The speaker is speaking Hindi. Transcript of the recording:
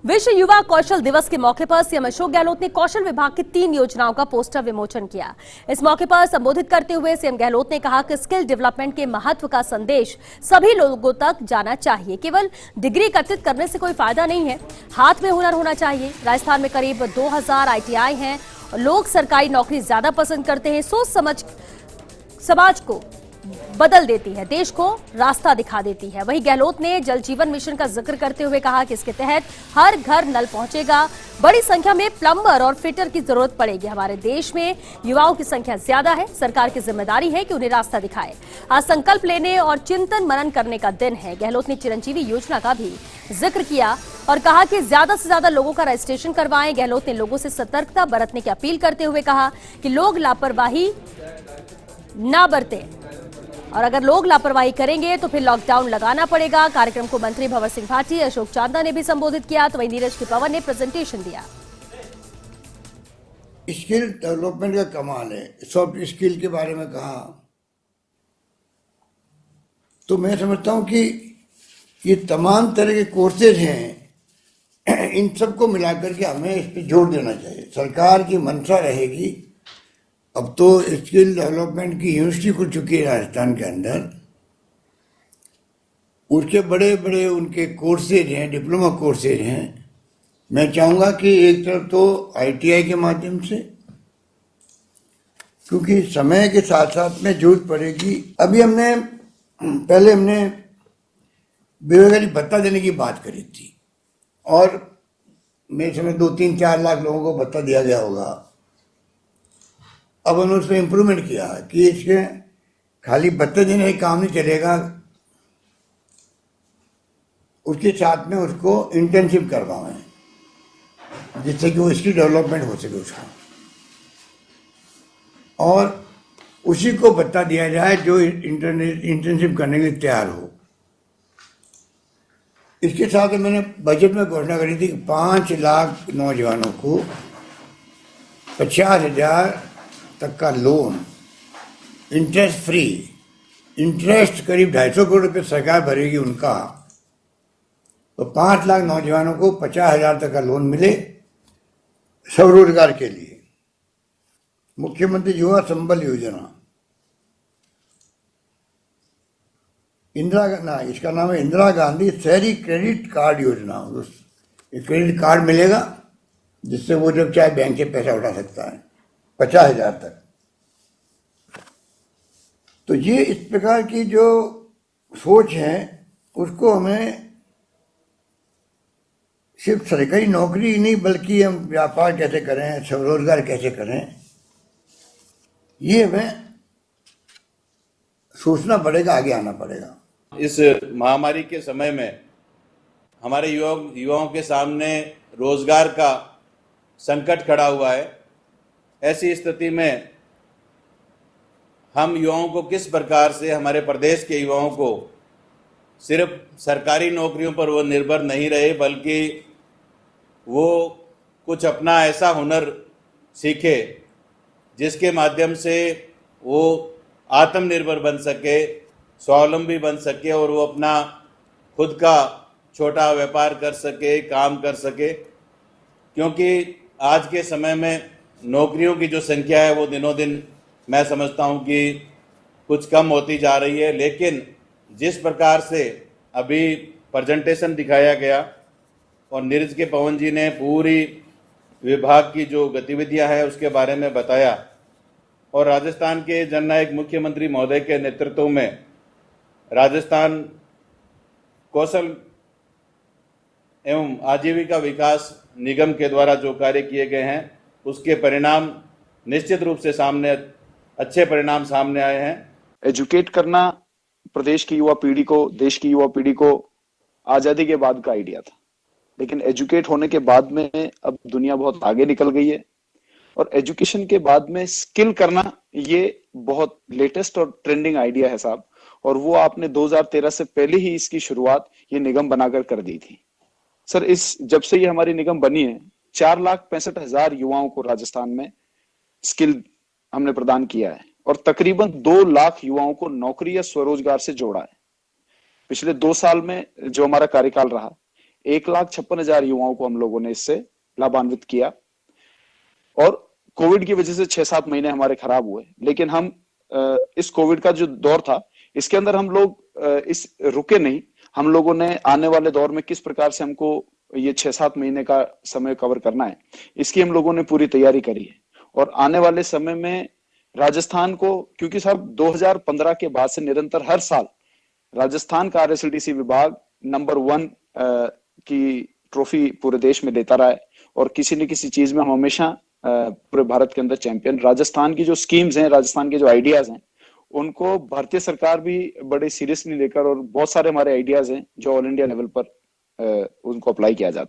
विश्व युवा कौशल दिवस के मौके पर सीएम अशोक गहलोत ने कौशल विभाग की 3 योजनाओं का पोस्टर विमोचन किया। इस मौके पर संबोधित करते हुए सीएम गहलोत ने कहा कि स्किल डेवलपमेंट के महत्व का संदेश सभी लोगों तक जाना चाहिए। केवल डिग्री एकत्रित करने से कोई फायदा नहीं है, हाथ में हुनर होना चाहिए। राजस्थान में करीब 2000 ITI हैं और लोग सरकारी नौकरी ज्यादा पसंद करते हैं। सोच समझ समाज को बदल देती है, देश को रास्ता दिखा देती है। वहीं गहलोत ने जल जीवन मिशन का जिक्र करते हुए कहा कि इसके तहत हर घर नल पहुंचेगा। बड़ी संख्या में प्लम्बर और फिटर की जरूरत पड़ेगी। हमारे देश में युवाओं की संख्या ज्यादा है, सरकार की जिम्मेदारी है कि उन्हें रास्ता दिखाए। आज संकल्प लेने और चिंतन मनन करने का दिन है। गहलोत ने चिरंजीवी योजना का भी जिक्र किया और कहा कि ज्यादा से ज्यादा लोगों का रजिस्ट्रेशन करवाएं। गहलोत ने लोगों से सतर्कता बरतने की अपील करते हुए कहा कि लोग लापरवाही ना बरतें और अगर लोग लापरवाही करेंगे तो फिर लॉकडाउन लगाना पड़ेगा। कार्यक्रम को मंत्री भंवर सिंह भाटी, अशोक चांदा ने भी संबोधित किया तो वहीं नीरज के पवन ने प्रेजेंटेशन दिया। स्किल डेवलपमेंट का कमाल है। सॉफ्ट स्किल के बारे में कहा तो मैं समझता हूं कि ये तमाम तरह के कोर्सेज हैं, इन सबको मिलाकर के हमें इस पर जोर देना चाहिए। सरकार की मंशा रहेगी। अब तो स्किल डेवलपमेंट की यूनिवर्सिटी खुल चुकी है राजस्थान के अंदर, उसके बड़े बड़े उनके कोर्सेज हैं, डिप्लोमा कोर्सेज हैं। मैं चाहूँगा कि एक तरफ तो ITI के माध्यम से, क्योंकि समय के साथ साथ में जरूरत पड़ेगी। अभी पहले हमने बेरोजगारी भत्ता देने की बात करी थी और मेरे समय 2-3-4 लाख लोगों को भत्ता दिया गया होगा। अब उन्होंने उसमें इम्प्रूवमेंट किया कि इसके खाली भत्ते देने का काम नहीं चलेगा, उसके साथ में उसको इंटर्नशिप करवाएं जिससे कि वो स्किल डेवलपमेंट हो सके उसका, और उसी को भत्ता दिया जाए जो इंटर्नशिप करने के लिए तैयार हो। इसके साथ में मैंने बजट में घोषणा करी थी कि 5 लाख नौजवानों को 50,000 तक का लोन, इंटरेस्ट फ्री, इंटरेस्ट करीब 250 करोड़ रुपये सरकार भरेगी उनका, तो 5 लाख नौजवानों को 50,000 तक का लोन मिले स्वरोजगार के लिए। मुख्यमंत्री युवा संबल योजना, इसका नाम है इंदिरा गांधी शहरी क्रेडिट कार्ड योजना। क्रेडिट कार्ड मिलेगा जिससे वो जब चाहे बैंक से पैसा उठा सकता है 50,000 तक। तो ये इस प्रकार की जो सोच है उसको हमें सिर्फ सरकारी नौकरी ही नहीं बल्कि हम व्यापार कैसे करें, स्वरोजगार कैसे करें, ये हमें सोचना पड़ेगा, आगे आना पड़ेगा। इस महामारी के समय में हमारे युवाओं के सामने रोजगार का संकट खड़ा हुआ है। ऐसी स्थिति में हम युवाओं को किस प्रकार से, हमारे प्रदेश के युवाओं को सिर्फ सरकारी नौकरियों पर वो निर्भर नहीं रहे बल्कि वो कुछ अपना ऐसा हुनर सीखे जिसके माध्यम से वो आत्मनिर्भर बन सके, स्वावलंबी बन सके और वो अपना खुद का छोटा व्यापार कर सके, काम कर सके। क्योंकि आज के समय में नौकरियों की जो संख्या है वो दिनों दिन मैं समझता हूँ कि कुछ कम होती जा रही है। लेकिन जिस प्रकार से अभी प्रेजेंटेशन दिखाया गया और नीरज के पवन जी ने पूरी विभाग की जो गतिविधियां हैं उसके बारे में बताया और राजस्थान के जननायक मुख्यमंत्री महोदय के नेतृत्व में राजस्थान कौशल एवं आजीविका विकास निगम के द्वारा जो कार्य किए गए हैं उसके परिणाम निश्चित रूप से अच्छे परिणाम सामने आए हैं। एजुकेट करना प्रदेश की युवा पीढ़ी को, देश की युवा पीढ़ी को आजादी के बाद का आइडिया था, लेकिन एजुकेट होने के बाद में अब दुनिया बहुत आगे निकल गई है और एजुकेशन के बाद में स्किल करना ये बहुत लेटेस्ट और ट्रेंडिंग आइडिया है साहब। और वो आपने 2013 से पहले ही इसकी शुरुआत ये निगम बनाकर कर दी थी सर। जब से ये हमारी निगम बनी है 4,65,000 युवाओं को राजस्थान में स्किल हमने प्रदान किया है और तकरीबन 2 लाख युवाओं को नौकरी या स्वरोजगार से जोड़ा है। पिछले 2 साल में जो हमारा कार्यकाल रहा, 1,56,000 युवाओं को हम लोगों ने इससे लाभान्वित किया। और कोविड की वजह से 6-7 महीने हमारे खराब हुए, लेकिन हम इस कोविड का जो दौर था इसके अंदर हम लोग इस रुके नहीं। हम लोगों ने आने वाले दौर में किस प्रकार से हमको ये 6-7 महीने का समय कवर करना है, इसकी हम लोगों ने पूरी तैयारी करी है। और आने वाले समय में राजस्थान को, क्योंकि साहब 2015 के बाद से निरंतर हर साल राजस्थान का RSLDC विभाग नंबर 1 की ट्रॉफी पूरे देश में लेता रहा है, और किसी न किसी चीज में हम हमेशा पूरे भारत के अंदर चैंपियन। राजस्थान की जो स्कीम्स हैं, राजस्थान के जो आइडियाज हैं, उनको भारतीय सरकार भी बड़े सीरियसली लेकर, और बहुत सारे हमारे आइडियाज हैं जो ऑल इंडिया लेवल पर उनको अप्लाई किया जाता है।